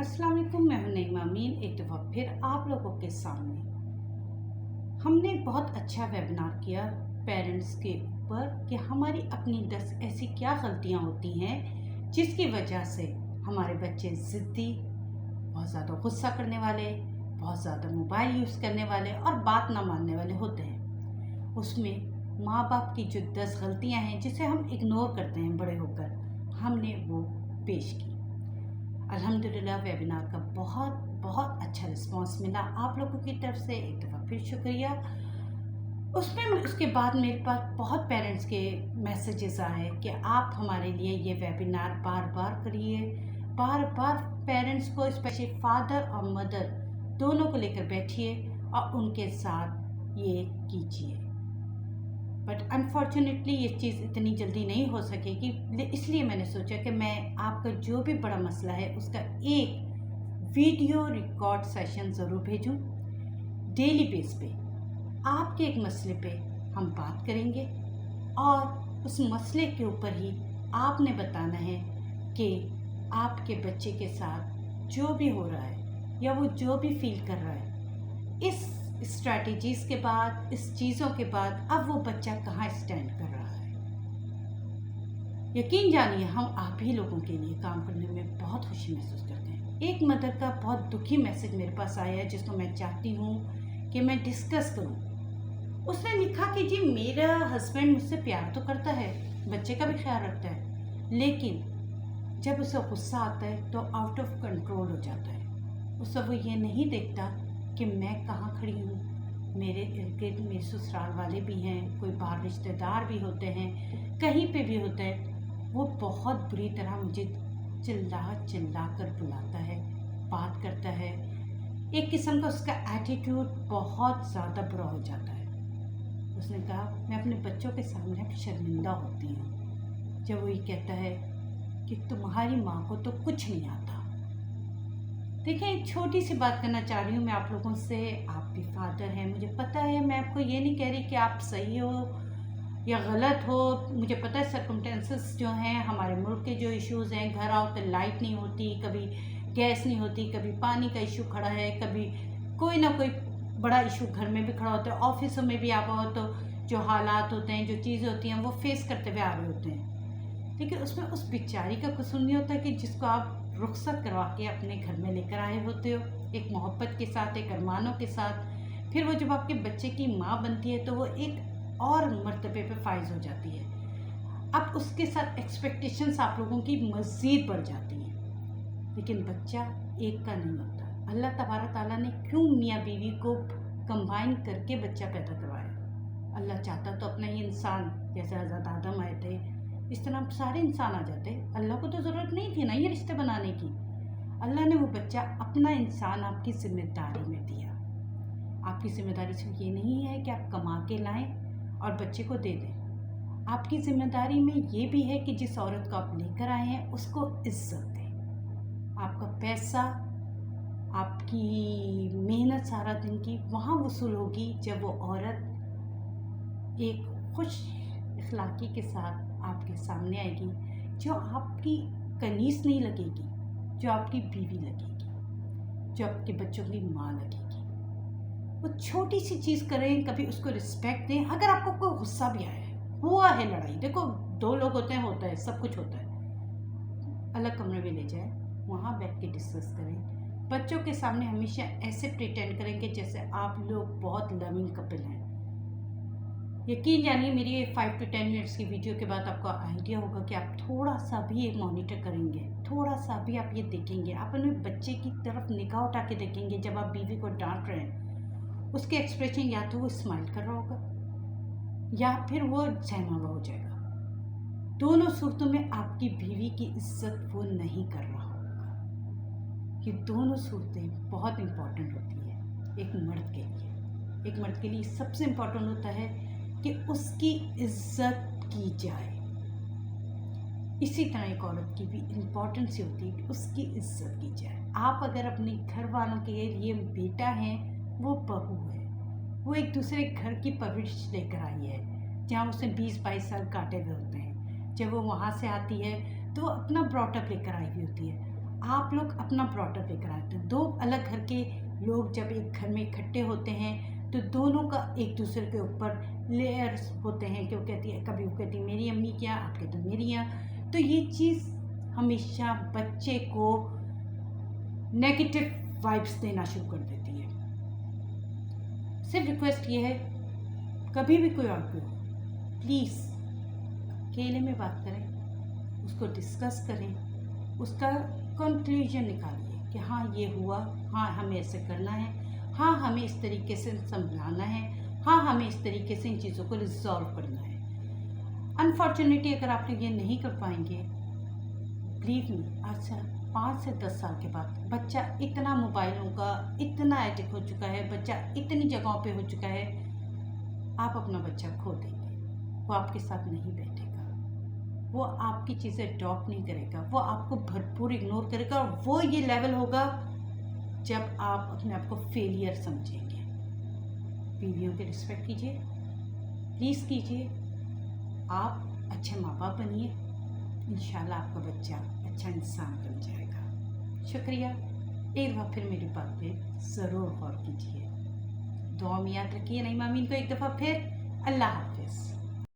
अस्सलाम वालेकुम, मैं हूं नईमा अमीन। एक दफ़ा फिर आप लोगों के सामने हमने बहुत अच्छा वेबिनार किया पेरेंट्स के ऊपर कि हमारी अपनी 10 ऐसी क्या गलतियां होती हैं जिसकी वजह से हमारे बच्चे ज़िद्दी, बहुत ज़्यादा गुस्सा करने वाले, बहुत ज़्यादा मोबाइल यूज़ करने वाले और बात ना मानने वाले होते हैं। उसमें माँ बाप की जो 10 गलतियां हैं जिसे हम इग्नोर करते हैं बड़े होकर, हमने वो पेश की। अल्हम्दुलिल्लाह वेबिनार का बहुत बहुत अच्छा रिस्पांस मिला आप लोगों की तरफ से, एक दफ़ा फिर शुक्रिया। उसके बाद मेरे पास बहुत पेरेंट्स के मैसेजेस आए कि आप हमारे लिए ये वेबिनार बार बार करिए, बार बार पेरेंट्स को, स्पेशली फादर और मदर दोनों को लेकर बैठिए और उनके साथ ये कीजिए। बट अनफॉर्चुनेटली ये चीज़ इतनी जल्दी नहीं हो सकेगी, इसलिए मैंने सोचा कि मैं आपका जो भी बड़ा मसला है उसका एक वीडियो रिकॉर्ड सेशन ज़रूर भेजूं। डेली बेस पे आपके एक मसले पे हम बात करेंगे और उस मसले के ऊपर ही आपने बताना है कि आपके बच्चे के साथ जो भी हो रहा है या वो जो भी फील कर रहा है, इस स्ट्रैटेजीज़ के बाद, इस चीज़ों के बाद अब वो बच्चा कहाँ स्टैंड कर रहा है। यकीन जानिए हम आप ही लोगों के लिए काम करने में बहुत खुशी महसूस करते हैं। एक मदर का बहुत दुखी मैसेज मेरे पास आया है जिसको मैं चाहती हूँ कि मैं डिस्कस करूँ। उसने लिखा कि जी मेरा हस्बैंड मुझसे प्यार तो करता है, बच्चे का भी ख्याल रखता है, लेकिन जब उसे गुस्सा आता है तो आउट ऑफ कंट्रोल हो जाता है। उसे वो ये नहीं देखता कि मैं कहाँ खड़ी हूँ, मेरे इर्द गिर्द मेरे ससुराल वाले भी हैं, कोई बाहर रिश्तेदार भी होते हैं, कहीं पे भी होता है, वो बहुत बुरी तरह मुझे चिल्ला चिल्ला कर बुलाता है, बात करता है। एक किस्म का उसका एटीट्यूड बहुत ज़्यादा बुरा हो जाता है। उसने कहा मैं अपने बच्चों के सामने शर्मिंदा होती हूँ जब वो ये कहता है कि तुम्हारी माँ को तो कुछ नहीं आता। देखिए, एक छोटी सी बात करना चाह रही हूँ मैं आप लोगों से। आप भी फादर हैं, मुझे पता है, मैं आपको ये नहीं कह रही कि आप सही हो या गलत हो। मुझे पता है सर्कमस्टेंसेस जो हैं, हमारे मुल्क के जो इश्यूज़ हैं, घर आओ तो लाइट नहीं होती, कभी गैस नहीं होती, कभी पानी का इशू खड़ा है, कभी कोई ना कोई बड़ा इशू घर में भी खड़ा होता है, ऑफिसों में भी आप आओ तो जो हालात होते हैं, जो चीज़ें होती हैं, वो फेस करते हुए आ रहे होते हैं। लेकिन उसमें उस बेचारी का कसूर नहीं होता कि जिसको आप रुखसत करवा के अपने घर में लेकर आए होते हो, एक मोहब्बत के साथ, एक अरमानों के साथ। फिर वो जब आपके बच्चे की माँ बनती है तो वो एक और मर्तबे पे फाइज हो जाती है। अब उसके साथ एक्सपेक्टेशंस आप लोगों की मज़ीद बढ़ जाती हैं। लेकिन बच्चा एक का नहीं होता। अल्लाह तबारक ताला ने क्यों मियाँ बीवी को कंबाइन करके बच्चा पैदा करवाया? अल्लाह चाहता तो अपना ही इंसान, जैसे हज़रत आदम आए थे, इस तरह सारे इंसान आ जाते। अल्लाह को तो ज़रूरत नहीं थी ना ये रिश्ते बनाने की। अल्लाह ने वो बच्चा अपना इंसान आपकी ज़िम्मेदारी में दिया। आपकी ज़िम्मेदारी सिर्फ ये नहीं है कि आप कमा के लाएं और बच्चे को दे दें। आपकी ज़िम्मेदारी में ये भी है कि जिस औरत को आप लेकर आए हैं उसको इज्जत दें। आपका पैसा, आपकी मेहनत सारा दिन की वहाँ वसूल होगी जब वो औरत एक खुश इखलाकी के साथ आपके सामने आएगी, जो आपकी कनीस नहीं लगेगी, जो आपकी बीवी लगेगी, जो आपके बच्चों की माँ लगेगी। वो छोटी सी चीज़ करें, कभी उसको रिस्पेक्ट दें। अगर आपको कोई गुस्सा भी आया है, हुआ है लड़ाई, देखो दो लोग होते हैं, होता है, सब कुछ होता है, अलग कमरे में ले जाए, वहाँ बैठ के डिस्कस करें। बच्चों के सामने हमेशा ऐसे प्रिटेंड करेंगे जैसे आप लोग बहुत लविंग कपल हैं। यकीन जानिए मेरी 5 to 10 मिनट्स की वीडियो के बाद आपको आइडिया होगा कि आप थोड़ा सा भी ये मॉनिटर करेंगे, थोड़ा सा भी आप ये देखेंगे, आप अपने बच्चे की तरफ निगाह उठा के देखेंगे। जब आप बीवी को डांट रहे हैं, उसके एक्सप्रेशन या तो वो स्माइल कर रहा होगा या फिर वो सहमा हुआ हो जाएगा। दोनों सूरतों में आपकी बीवी की इज्जत वो नहीं कर रहा होगा। ये दोनों सूरतें बहुत इम्पॉर्टेंट होती है एक मर्द के लिए। एक मर्द के लिए सबसे इम्पॉर्टेंट होता है कि उसकी इज्जत की जाए। इसी तरह एक औरत की भी इम्पोर्टेंस होती है कि उसकी इज्जत की जाए। आप अगर अपने घर वालों के लिए बेटा हैं, वो बहू है, वो एक दूसरे घर की परवरिश लेकर आई है जहाँ उसने 20-22 साल काटे हुए होते हैं। जब वो वहाँ से आती है तो अपना ब्रॉटअप लेकर आई हुई होती है। आप लोग अपना ब्रॉडअप लेकर आते हैं। 2 अलग घर के लोग जब एक घर में इकट्ठे होते हैं तो दोनों का एक दूसरे के ऊपर लेयर्स होते हैं कि वो कहती है, कभी वो कहती है मेरी अम्मी क्या, आप कहते हो मेरी यहाँ। तो ये चीज़ हमेशा बच्चे को नेगेटिव वाइब्स देना शुरू कर देती है। सिर्फ रिक्वेस्ट ये है, कभी भी कोई आर्ग्यू हो प्लीज़ अकेले में बात करें, उसको डिस्कस करें, उसका कंक्लूजन निकालिए कि हाँ ये हुआ, हाँ हमें ऐसे करना है, हाँ हमें इस तरीके से समझाना है, हाँ हमें इस तरीके से इन चीज़ों को रिजॉल्व करना है। अनफॉर्चुनेटली अगर आप लोग ये नहीं कर पाएंगे, बिलीव मी, अच्छा 5 से 10 साल के बाद बच्चा इतना मोबाइलों का इतना एडिक्ट हो चुका है, बच्चा इतनी जगहों पे हो चुका है, आप अपना बच्चा खो देंगे। वो आपके साथ नहीं बैठेगा, वो आपकी चीज़ें अडॉप्ट नहीं करेगा, वो आपको भरपूर इग्नोर करेगा। और वो ये लेवल होगा जब आप अपने आप को फेलियर समझेंगे। बीवियों की रिस्पेक्ट कीजिए, प्लीज़ कीजिए, आप अच्छे माँ बाप बनिए, इंशाल्लाह आपका बच्चा अच्छा इंसान बन जाएगा। शुक्रिया। एक बार फिर मेरी बात पे ज़रूर गौर कीजिए। दुआ में याद रखिए नईमा अमीन को एक दफ़ा फिर। अल्लाह हाफिज़।